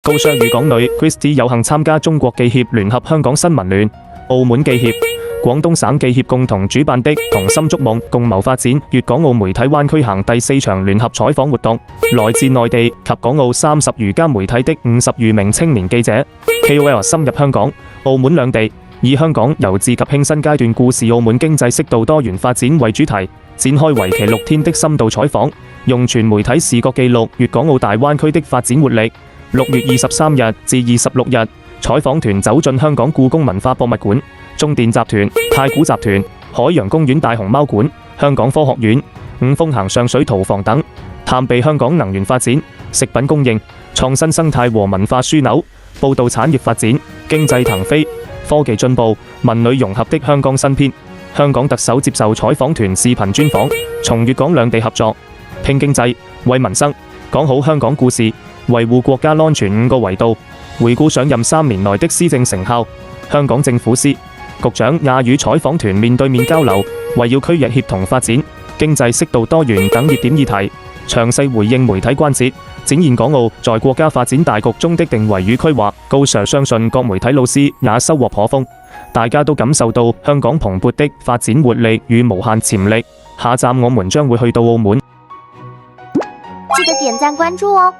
高雙語港女 Christy 有幸參加中國記協聯合香港新聞聯、澳門記協、廣東省記協共同主辦的同心築夢，共謀發展粵港澳媒體灣區行第4場聯合採訪活動。來自內地及港澳30餘家媒體的50餘名青年記者 KOL 深入香港、澳門兩地，以香港由治及興新階段故事、澳門經濟適度多元發展為主題，展開為期6天的深度採訪，用全媒體視覺記錄粵港澳大灣區的發展活力。6月23日至26日，採訪團走進香港故宮文化博物館、中電集團、太古集團、海洋公園大熊貓館、香港科學院、五豐行上水屠房等，探秘香港能源發展、食品供應、創新生態和文化樞紐，報導產業發展、經濟騰飛、科技進步、文旅融合的香港新篇。香港特首接受採訪團視頻專訪，從粵港兩地合作，拼經濟、為民生，講好香港故事，維護國家安全5個維度，回顧上任3年來的施政成效。香港政府司局長也與採訪團面對面交流，圍繞區域協同發展、經濟適度多元等熱點議題，詳細回應媒體關切，展現港澳在國家發展大局中的定位與規劃。高 Sir 相信各媒體老師也收穫頗豐，大家都感受到香港蓬勃的發展活力與無限潛力。下站我們將會去到澳門，記得點讚關注哦。